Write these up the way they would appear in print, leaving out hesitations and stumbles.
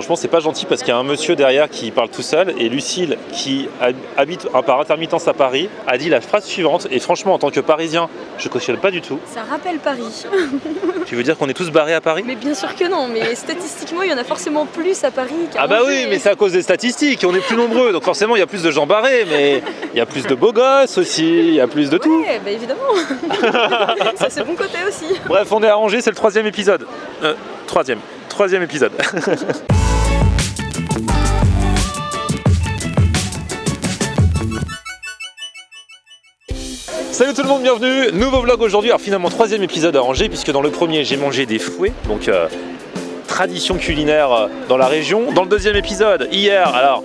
Franchement, c'est pas gentil parce qu'il y a un monsieur derrière qui parle tout seul et Lucille, qui habite par intermittence à Paris, a dit la phrase suivante. Et franchement, en tant que Parisien, je cautionne pas du tout. Ça rappelle Paris. Tu veux dire qu'on est tous barrés à Paris? Mais bien sûr que non, mais statistiquement, il y en a forcément plus à Paris qu'à Ah bah Angers. oui, mais c'est à cause des statistiques. On est plus nombreux, donc forcément, il y a plus de gens barrés, mais il y a plus de beaux gosses aussi, il y a plus de tout. Ouais, bah évidemment. Ça, c'est bon côté aussi. Bref, on est à Angers, c'est le 3e épisode. Troisième épisode. Salut tout le monde, bienvenue, nouveau vlog aujourd'hui. Alors finalement 3e épisode à Angers, puisque dans le premier j'ai mangé des fouets, donc tradition culinaire dans la région. Dans le 2e épisode, hier, alors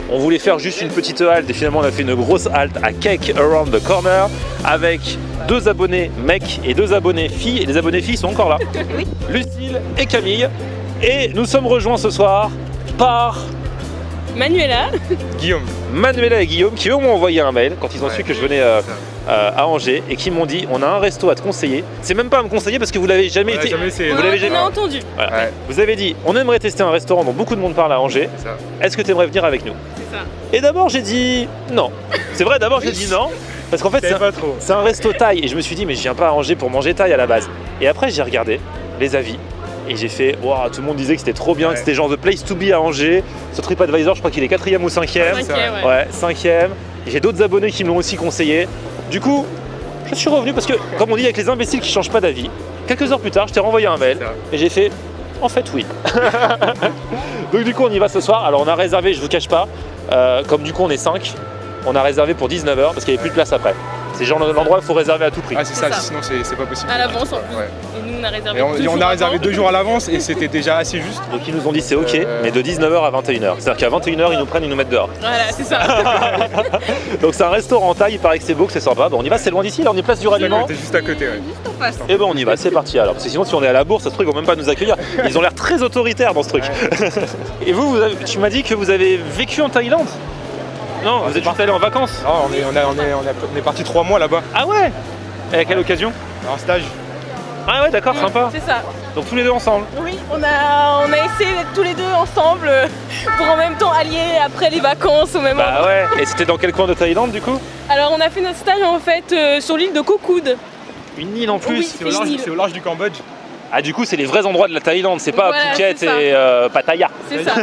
on voulait faire juste une petite halte et finalement on a fait une grosse halte à Cake Around the Corner avec 2 abonnés mecs et 2 abonnés filles, et les abonnés filles sont encore là. Oui. Lucille et Camille. Et nous sommes rejoints ce soir par Manuela, Guillaume. Manuela et Guillaume qui eux m'ont envoyé un mail quand ils ont su que je venais à Angers et qui m'ont dit on a un resto à te conseiller. C'est même pas à me conseiller parce que vous l'avez jamais été. Vous l'avez jamais on a entendu. Voilà. Ouais. Vous avez dit on aimerait tester un restaurant dont beaucoup de monde parle à Angers. C'est ça. Est-ce que tu aimerais venir avec nous? C'est ça. Et d'abord j'ai dit non. C'est vrai, d'abord j'ai dit non parce qu'en fait c'est un resto thaï et je me suis dit mais je viens pas à Angers pour manger thaï à la base. Et après j'ai regardé les avis. Et j'ai fait, waouh, tout le monde disait que c'était trop bien, que c'était genre the place to be à Angers. Sur TripAdvisor, je crois qu'il est 4e ou 5e. Ouais, 5e. Et j'ai d'autres abonnés qui me l'ont aussi conseillé. Du coup, je suis revenu parce que, comme on dit, avec les imbéciles qui changent pas d'avis, quelques heures plus tard, je t'ai renvoyé un mail et j'ai fait, en fait, oui. Donc, du coup, on y va ce soir. Alors, on a réservé, je vous cache pas, comme du coup, on est 5, on a réservé pour 19h parce qu'il n'y avait plus de place après. C'est genre l'endroit où il faut réserver à tout prix. Ah c'est ça, C'est ça. sinon c'est pas possible. À l'avance en plus. Ouais. Et nous on a réservé. Et on a réservé 2 jours à l'avance et c'était déjà assez juste. Donc, ils nous ont dit c'est ok, mais de 19h à 21h. C'est-à-dire qu'à 21h, ils nous prennent, ils nous mettent dehors. Voilà, c'est ça. Donc c'est un restaurant thaï, il paraît que c'est beau, que c'est sympa. Bon, on y va, c'est loin d'ici, là on est place du ralliement. T'es juste à côté, ouais. Juste en face. Et bon, on y va, c'est parti alors. Parce que sinon, si on est à la bourse, ça se trouve, ils vont même pas nous accueillir. Ils ont l'air très autoritaires dans ce truc. Et tu m'as dit que vous avez vécu en Thaïlande? Non, vous êtes juste allé en vacances. Non, on est parti 3 mois là-bas, Ah ouais? Et à quelle occasion? en stage. Ah ouais, d'accord, sympa. C'est ça. Donc tous les deux ensemble. Oui, on a essayé d'être tous les deux ensemble pour en même temps allier après les vacances au même Bah endroit. ouais. Et c'était dans quel coin de Thaïlande du coup? Alors on a fait notre stage en fait sur l'île de Koh Kood. Une île en plus. Oui. C'est au large du Cambodge. Ah, du coup, c'est les vrais endroits de la Thaïlande, c'est pas Voilà, Phuket c'est ça. et Pattaya. C'est ça.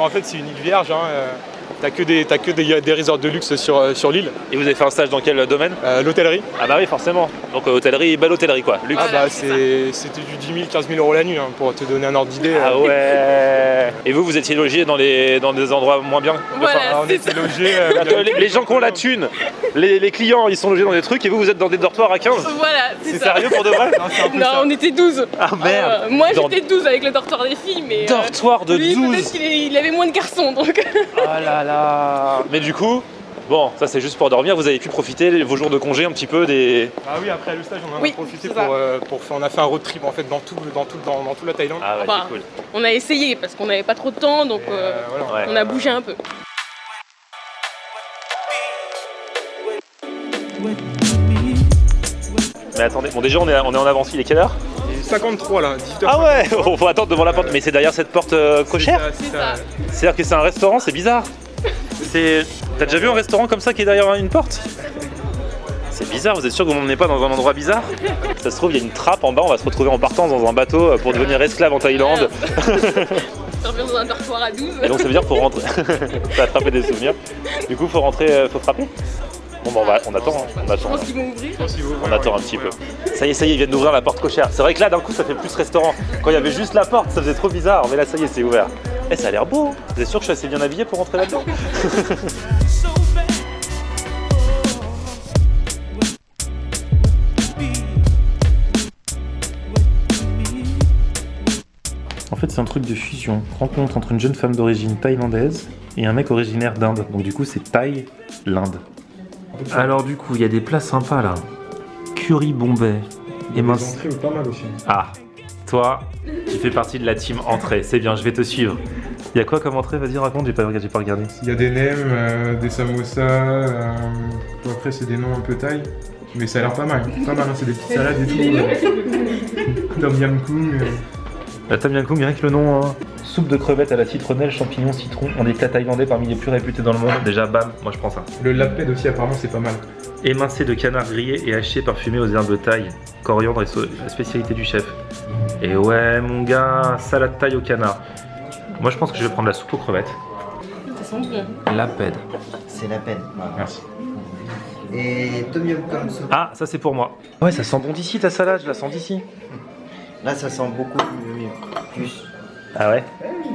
En fait c'est une île vierge, hein. T'as que des resorts de luxe sur l'île. Et vous avez fait un stage dans quel domaine? L'hôtellerie. Ah bah oui, forcément. Donc hôtellerie, belle hôtellerie quoi. Luxe. Ah Voilà, bah c'était du 10 000, 15 000 euros la nuit, hein, pour te donner un ordre d'idée. Ah ouais. Et vous étiez logé dans des endroits moins bien? Voilà. Enfin, on c'est était ça. logés. Les gens qui ont la thune, les clients ils sont logés dans des trucs et vous êtes dans des dortoirs à 15? Voilà, c'est C'est ça. sérieux pour de vrai? Non, c'est un peu Non, ça. on était 12. Ah merde. Moi Dans- j'étais 12 avec le dortoir des filles, mais. Dortoir de lui, 12. peut-être qu'il avait moins de garçons donc. Oh là là. Mais du coup, bon, ça c'est juste pour dormir, vous avez pu profiter vos jours de congé un petit peu des... Ah oui, après le stage, on en a Oui, profité c'est ça. on a fait un road trip en fait dans toute la Thaïlande. Ah ouais, Bah, c'est cool. On a essayé parce qu'on n'avait pas trop de temps donc Voilà. Ouais. on a bougé un peu. Mais attendez, bon déjà on est en avance, il est quelle heure? Et 53 là, 18h. Ah ouais, on faut attendre devant la porte, mais c'est derrière cette porte cochère? C'est ça. C'est-à-dire que c'est un restaurant, c'est bizarre. T'as déjà vu un restaurant comme ça qui est derrière une porte? C'est bizarre, vous êtes sûr que vous m'emmenez pas dans un endroit bizarre? Ça se trouve, il y a une trappe en bas, on va se retrouver en partant dans un bateau pour devenir esclave en Thaïlande. On revient dans un dortoir à 12. Et donc ça veut dire qu'il faut rentrer. Ça a attrapé des souvenirs. Du coup, faut rentrer, faut frapper? Bon bah on attend, hein. Je pense qu'ils vont ouvrir. On attend un petit peu. Ça y est, ils viennent d'ouvrir la porte cochère. C'est vrai que là, d'un coup, ça fait plus restaurant. Quand il y avait juste la porte, ça faisait trop bizarre. Mais là, ça y est, c'est ouvert. Eh, ça a l'air beau. Hein. Vous êtes sûr que je suis assez bien habillé pour rentrer là-dedans? En fait, c'est un truc de fusion. Rencontre entre une jeune femme d'origine thaïlandaise et un mec originaire d'Inde. Donc du coup, c'est Thaï-L'Inde. Alors du coup, il y a des plats sympas là. Curry Bombay. Et mince. Pas mal aussi. Ah, toi, tu fais partie de la team entrée. C'est bien, je vais te suivre. Il y a quoi comme entrée? Vas-y, raconte, j'ai pas regardé. Il y a des nems, des samosas, après c'est des noms un peu thaï, mais ça a l'air pas mal, hein, c'est des petites salades et tout. Tom Yam Kung. La Tom Yam Kung, rien que le nom, hein. Soupe de crevettes à la citronnelle, champignons, citron, un des plats thaïlandais parmi les plus réputés dans le monde. Déjà, bam, moi je prends ça. Le laped aussi, apparemment, c'est pas mal. Émincé de canard grillé et haché parfumé aux herbes thaï. Coriandre et la spécialité du chef. Et ouais, mon gars, salade thaï au canard. Moi je pense que je vais prendre la soupe aux crevettes. Ça sent bon. Laped. C'est la peine. Voilà. Merci. Et tom yum comme soupe. Ah, ça c'est pour moi. Ouais, ça sent bon d'ici ta salade, je la sens d'ici. Là, ça sent beaucoup mieux. Plus. Ah ouais?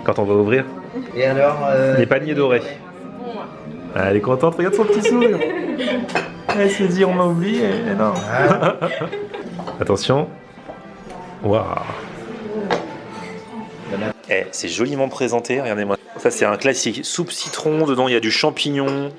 Quand on va ouvrir. Et alors Les paniers dorés. Ah, elle est contente, regarde son petit sourire. Elle se dit on m'a oublié, mais non. Attention. Waouh. Eh, c'est joliment présenté, regardez-moi. Ça c'est un classique. Soupe citron, dedans il y a du champignon.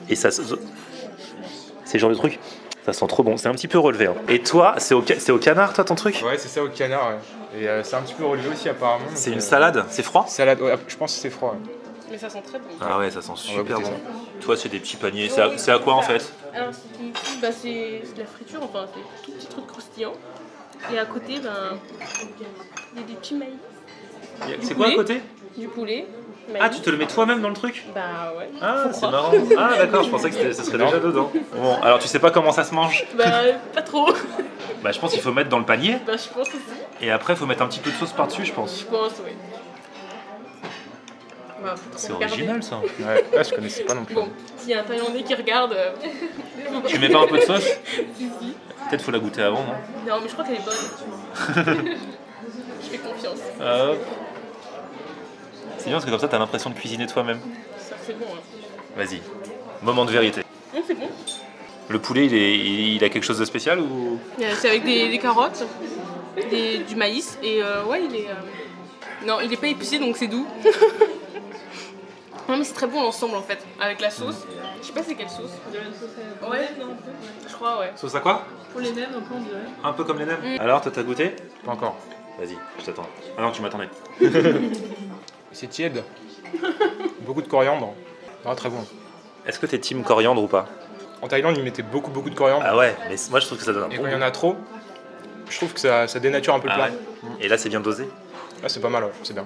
Et ça... C'est le genre de truc. Ça sent trop bon, c'est un petit peu relevé. Hein. Et toi, c'est au canard toi ton truc? Ouais, c'est ça au canard. Ouais. Et c'est un petit peu relevé aussi apparemment. C'est une salade, c'est froid? Salade, ouais, je pense que c'est froid. Ouais. Mais ça sent très bon. Ah ouais, ça sent super goûter bon. ça. Toi, c'est des petits paniers. C'est à quoi en fait? Alors c'est de la friture, enfin c'est tout petit truc croustillant. Et à côté, il y a des petits maïs. C'est quoi à côté? Du poulet. Ah, tu te le mets toi-même dans le truc? Bah ouais. Ah, c'est marrant. Ah, d'accord, je pensais que ça serait déjà dedans. Bon, alors tu sais pas comment ça se mange? Bah pas trop. Bah, je pense qu'il faut mettre dans le panier. Bah je pense aussi. Et après, il faut mettre un petit peu de sauce par-dessus, je pense. Je pense, oui. Bah, C'est original ça. Ouais, là, je connaissais pas non plus. Bon, s'il y a un Thaïlandais qui regarde... Tu mets pas un peu de sauce? Si, si. Peut-être faut la goûter avant, non? Non, mais je crois qu'elle est bonne. Je fais confiance. Hop. C'est bien parce que comme ça, t'as l'impression de cuisiner toi-même. Ça, c'est bon. Hein. Vas-y, moment de vérité. C'est bon. Le poulet, il a quelque chose de spécial ou? C'est avec des carottes, du maïs et ouais, il est... Non, il est pas épicé donc c'est doux. Non mais c'est très bon l'ensemble en fait, avec la sauce. Je sais pas c'est quelle sauce. Ouais, je crois ouais. Sauce à quoi? Pour les nems un peu on dirait. Un peu comme les nems. Alors, toi, t'as goûté? Pas encore. Vas-y, je t'attends. Ah non, tu m'attendais. C'est tiède. Beaucoup de coriandre. Ah, très bon. Est-ce que t'es team coriandre ou pas? En Thaïlande, ils mettaient beaucoup de coriandre. Ah ouais, mais moi je trouve que ça donne un Et bon quand il y en goût. a trop, je trouve que ça dénature un peu le Ah plat. ouais. Et là, c'est bien dosé. Là, c'est pas mal, ouais, c'est bien.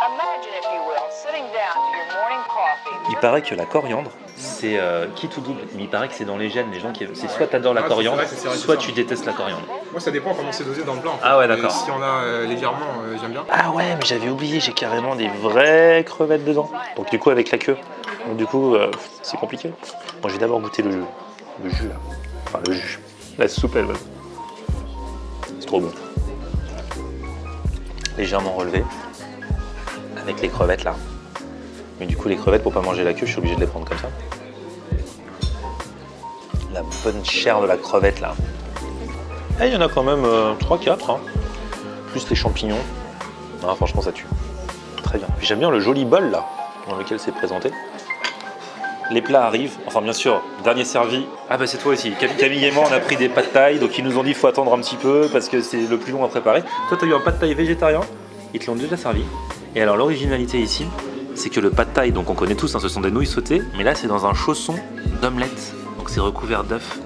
Imagine, if you will, sitting down to your morning coffee. Il paraît que la coriandre, c'est quitte ou double. Mais il paraît que c'est dans les gènes, les gens qui. C'est soit t'adores la Ah, coriandre, c'est vrai, c'est soit ça. tu détestes la coriandre. Moi, ça dépend comment c'est dosé dans le plat. En fait. Ah ouais, d'accord. S'il y en a légèrement, j'aime bien. Ah ouais, mais j'avais oublié, j'ai carrément des vraies crevettes dedans. Donc du coup, avec la queue. Donc du coup, c'est compliqué. Moi, je vais d'abord goûter le jus là. Enfin, le jus. La soupe, elle. C'est trop bon. Légèrement relevé. Avec les crevettes là. Mais du coup, les crevettes, pour pas manger la queue, je suis obligé de les prendre comme ça. La bonne chair de la crevette là. Et il y en a quand même 3-4. Hein. Plus les champignons. Ah, franchement, ça tue. Très bien. Puis j'aime bien le joli bol là, dans lequel c'est présenté. Les plats arrivent. Enfin, bien sûr, dernier servi. Ah, bah, c'est toi aussi. Camille et moi, on a pris des pâtes thaï. Donc, ils nous ont dit qu'il faut attendre un petit peu parce que c'est le plus long à préparer. Toi, tu as eu un pâte thaï végétarien. Ils te l'ont déjà servi. Et alors, l'originalité ici, c'est que le pâte thaï, donc on connaît tous, hein, ce sont des nouilles sautées. Mais là, c'est dans un chausson d'omelette. Donc, c'est recouvert d'œufs.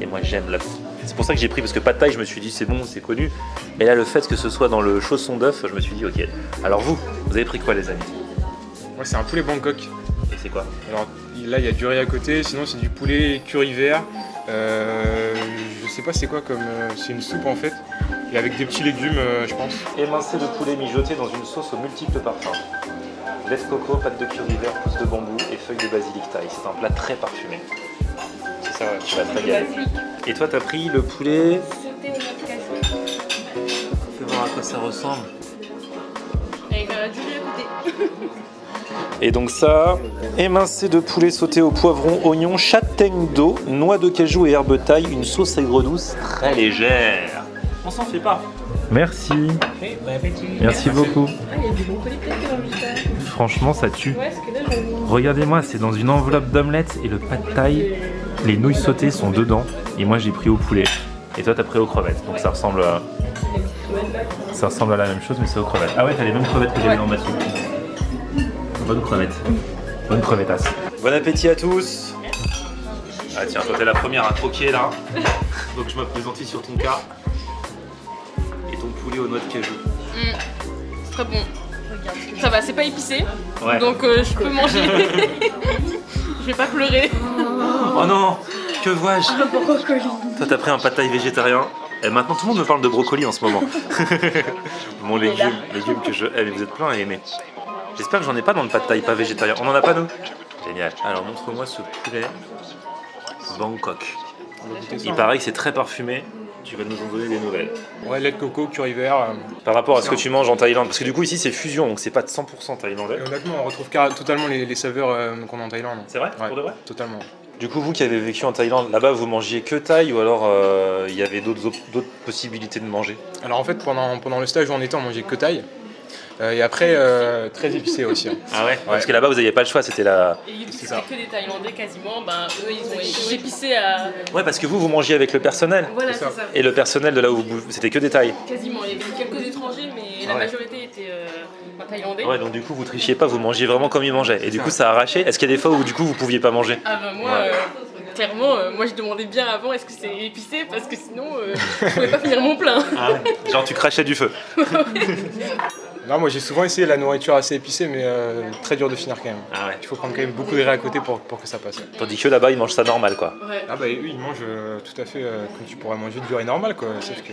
Et moi, j'aime l'œuf. C'est pour ça que j'ai pris, parce que pâte thaï, je me suis dit, c'est bon, c'est connu. Mais là, le fait que ce soit dans le chausson d'œuf, je me suis dit, ok. Alors, vous avez pris quoi, les amis? Moi, c'est un poulet Bangkok. Et c'est quoi? Alors là, il y a du riz à côté, sinon c'est du poulet curry vert. Je sais pas c'est quoi comme. C'est une soupe en fait. Et avec des petits légumes, je pense. Émincé de poulet mijoté dans une sauce aux multiples parfums. Lait de coco, pâte de curry vert, pousse de bambou et feuilles de basilic thaï. C'est un plat très parfumé. C'est ça, ouais. Tu vas te régaler. Et toi, t'as pris le poulet. Sauté au noix de cajou. Fais voir à quoi ça ressemble. Avec du riz à côté. Et donc ça, émincé de poulet sauté au poivron, oignon, châtaigne d'eau, noix de cajou et herbe thaï, une sauce aigre douce très légère. On s'en fait pas. Merci. Merci beaucoup. Ah, il y a du broncoli peut-être dans le végétal. Franchement, ça tue. Ouais, parce que là, j'en ai... Regardez-moi, c'est dans une enveloppe d'omelette et le pad thaï, les nouilles sautées sont dedans. Et moi, j'ai pris au poulet. Et toi, t'as pris aux crevettes. Donc ça ressemble à la même chose, mais c'est aux crevettes. Ah ouais, t'as les mêmes crevettes que j'avais dans ma soupe. Bonne crevette. Bonne crevetasse. Bon appétit à tous. Ah tiens, toi t'es la première à croquer là. Donc je m'appesantis sur ton cas. Et ton poulet aux noix de cajou. C'est très bon. Ça va, c'est pas épicé, Ouais. donc je peux manger. Je vais pas pleurer. Oh non, que vois-je? Toi t'as pris un pad thaï végétarien. Et maintenant tout le monde me parle de brocoli en ce moment. Mon légume que je aime, vous êtes plein à aimer. J'espère que j'en ai pas dans le pad thaï pas végétarien. On en a pas nous? Génial. Alors montre-moi ce poulet Bangkok. Il paraît que c'est très parfumé. Tu vas nous en donner des nouvelles. Ouais, lait de coco, curry vert. Par rapport à ce que tu manges en Thaïlande, parce que du coup ici c'est fusion, donc c'est pas de 100% thaïlandais. Et honnêtement, on retrouve totalement les saveurs qu'on a en Thaïlande. C'est vrai? Ouais, Pour de vrai? totalement. Du coup, vous qui avez vécu en Thaïlande, là-bas vous mangiez que thaï ou alors il y avait d'autres possibilités de manger? Alors en fait, pendant le stage où on était, on mangeait que thaï. Et après, très épicé aussi. Hein. Ah ouais, parce que là-bas vous n'aviez pas le choix, c'était la... Et c'était que des Thaïlandais quasiment, eux ils ont épicé à... Ouais, parce que vous mangiez avec le personnel. Voilà, C'est c'est ça. ça. Et le personnel de là où vous... c'était que des thaïs. Quasiment, il y avait quelques étrangers, mais la Ouais. majorité était thaïlandais. Ouais, donc du coup vous trichiez pas, vous mangiez vraiment comme ils mangeaient. Et du coup ça a arraché. Est-ce qu'il y a des fois où du coup vous pouviez pas manger? Ah bah moi, clairement, moi je demandais bien avant est-ce que c'est épicé, parce que sinon je pouvais pas finir mon plein. Ah ouais. Genre tu crachais du feu. Non, moi j'ai souvent essayé la nourriture assez épicée, mais très dur de finir quand même. Ah ouais. Il faut prendre quand même beaucoup de riz à côté pour que ça passe. Tandis que là-bas ils mangent ça normal quoi. Ouais. Ah bah oui, ils mangent tout à fait comme tu pourrais manger du riz normal quoi. Sauf que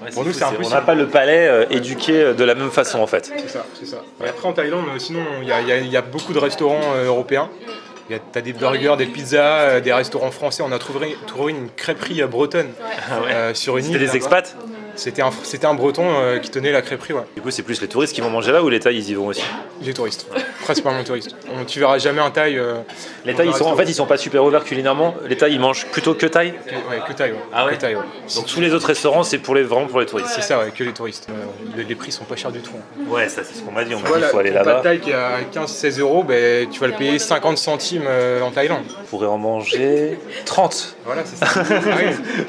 Ouais, Pour nous, fou, c'est on impossible. n'a pas le palais éduqué de la même façon en fait. c'est ça, c'est ça. Et après en Thaïlande, sinon il y a beaucoup de restaurants européens. T'as des burgers, des pizzas, des restaurants français. On a trouvé une crêperie bretonne Ah ouais. sur une île. C'était des là-bas. expats? C'était un breton qui tenait la crêperie, ouais. Du coup c'est plus les touristes qui vont manger là ou les thaïs ils y vont aussi? Les touristes, principalement les touristes. Tu verras jamais un thaï. Les thaïs ils sont pas super ouverts culinairement. Les thaïs ils mangent plutôt que thaï. Ouais, que thaï, ouais. Ah ouais. Que thaï, ouais. Donc tous les autres restaurants c'est vraiment pour les touristes. C'est ça, ouais, que les touristes. Les prix sont pas chers du tout. Hein. Ouais, ça c'est ce qu'on m'a dit. On m'a dit Voilà, qu'il faut aller ton pad là-bas. thaï qui est à 15-16 euros, ben, tu vas le payer 50 centimes en Thaïlande. On pourrait en manger 30. Voilà, c'est ça. Ah oui.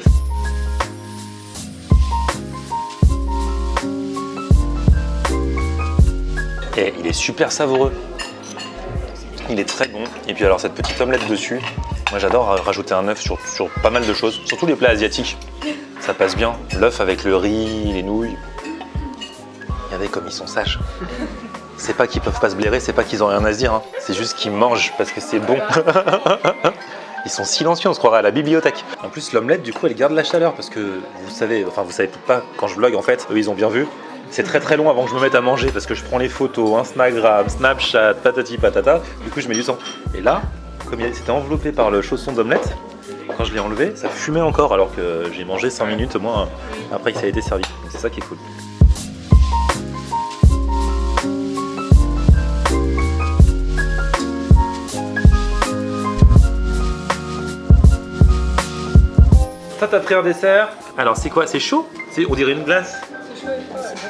Et il est super savoureux. Il est très bon. Et puis alors cette petite omelette dessus, moi j'adore rajouter un œuf sur pas mal de choses, surtout les plats asiatiques. Ça passe bien. L'œuf avec le riz, les nouilles. Regardez comme ils sont sages. C'est pas qu'ils peuvent pas se blairer, c'est pas qu'ils ont rien à se dire. Hein. C'est juste qu'ils mangent parce que c'est bon. Ils sont silencieux, on se croirait à la bibliothèque. En plus l'omelette du coup elle garde la chaleur parce que vous savez peut-être pas quand je vlog en fait, eux ils ont bien vu. C'est très très long avant que je me mette à manger parce que je prends les photos, Instagram, Snapchat, patati patata. Du coup, je mets du temps. Et là, comme c'était enveloppé par le chausson d'omelette, quand je l'ai enlevé, ça fumait encore alors que j'ai mangé 5 minutes au moins après que ça a été servi. Donc c'est ça qui est cool. Toi, t'as pris un dessert. Alors, c'est quoi? C'est chaud? On dirait une glace.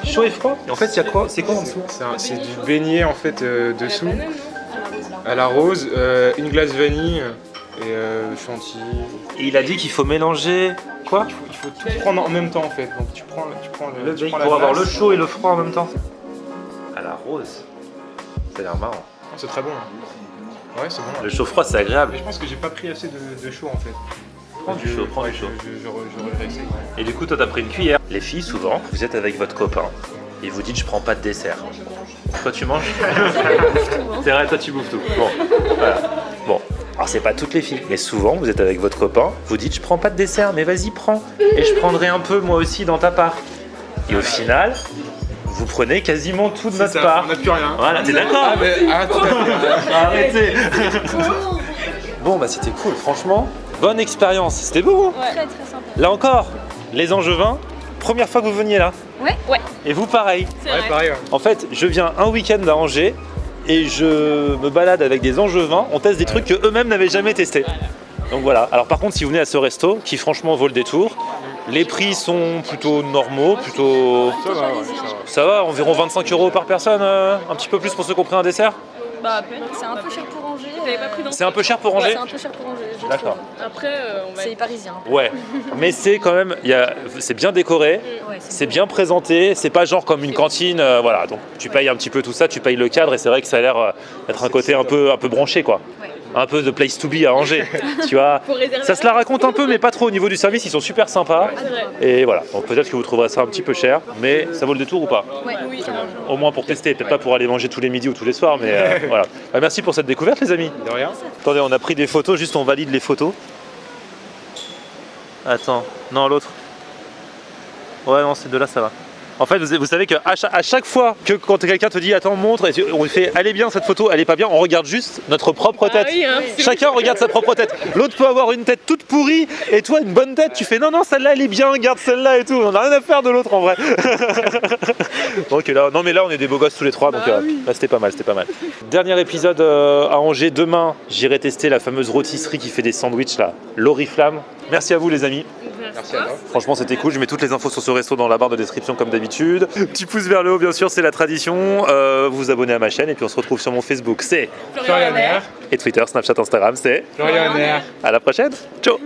Chaud et froid. Et en fait, il y a quoi? C'est quoi en dessous? C'est du beignet en fait dessous, à la rose, une glace vanille et chantilly. Et il a dit qu'il faut mélanger quoi? Il faut tout prendre en même temps en fait. Donc tu prends Le prends la pour avoir le glace. chaud et le froid en même temps. À la rose. Ça a l'air marrant. C'est très bon. Hein. Ouais, c'est bon. Le chaud-froid, c'est agréable. Mais je pense que j'ai pas pris assez de chaud en fait. Prends du chaud, prends du chaud. Je réessaye. Et du coup, toi, t'as pris une cuillère. Les filles, souvent, vous êtes avec votre copain et vous dites, je prends pas de dessert. Toi, tu manges? C'est vrai, toi, tu bouffes tout. Bon, voilà. Bon, alors c'est pas toutes les filles, mais souvent, vous êtes avec votre copain, vous dites, je prends pas de dessert, mais vas-y, prends. Et je prendrai un peu, moi aussi, dans ta part. Et au final, vous prenez quasiment tout de notre Ça, part. on n'a plus rien. Voilà, t'es d'accord? Tout à fait. Arrêtez. Bon, bah, c'était cool, franchement. Bonne expérience, c'était beau. Hein? Très très sympa. Là encore, les Angevins, première fois que vous veniez là. Ouais. Et vous pareil. C'est Ouais, vrai. pareil. Ouais. En fait, je viens un week-end à Angers et je me balade avec des Angevins, on teste des trucs que eux-mêmes n'avaient jamais testés. Donc voilà. Alors par contre, si vous venez à ce resto, qui franchement vaut le détour, les prix sont plutôt normaux, plutôt... Ça va, ouais, ça va. Ça va, environ 25 € par personne, un petit peu plus pour ceux qui ont pris un dessert. Bah, c'est un peu cher pour Angers. T'avais pas pris dans... C'est un peu cher pour Ouais, Angers. c'est un peu cher pour Angers. je D'accord. trouve. Après, on va... C'est parisien. Ouais, mais c'est quand même, c'est bien décoré. Ouais, C'est bien présenté, c'est pas genre comme une cantine, voilà. Donc tu payes un petit peu tout ça, tu payes le cadre et c'est vrai que ça a l'air d'être un côté un peu branché quoi. Ouais. un peu de place to be à Angers, tu vois. Faut réserver Ça se la raconte un peu, mais pas trop au niveau du service, ils sont super sympas. C'est vrai. Et voilà, donc peut-être que vous trouverez ça un petit peu cher, mais ça vaut le détour ou pas? Oui. Au moins pour tester, peut-être pas pour aller manger tous les midis ou tous les soirs, mais voilà. Bah, merci pour cette découverte les amis. De rien. Attendez, on a pris des photos, juste on valide les photos. Attends, non l'autre. Ouais non, ces deux-là ça va. En fait, vous savez qu'à chaque fois que quand quelqu'un te dit attends montre, et on fait elle est bien cette photo, elle est pas bien, on regarde juste notre propre tête. Oui, hein, Chacun regarde sa propre tête. L'autre peut avoir une tête toute pourrie et toi une bonne tête, tu fais non celle-là elle est bien, garde celle-là et tout. On n'a rien à faire de l'autre en vrai. Donc là, non mais là on est des beaux gosses tous les trois, donc là c'était pas mal, c'était pas mal. Dernier épisode à Angers, demain j'irai tester la fameuse rôtisserie qui fait des sandwichs là, l'Oriflamme. Merci à vous les amis. Merci à toi. Franchement c'était cool, je mets toutes les infos sur ce resto dans la barre de description comme d'habitude. Petit pouce vers le haut bien sûr, c'est la tradition. Vous vous abonnez à ma chaîne et puis on se retrouve sur mon Facebook, c'est Florian Air. et Twitter, Snapchat, Instagram, c'est Florian Air. à la prochaine. Ciao.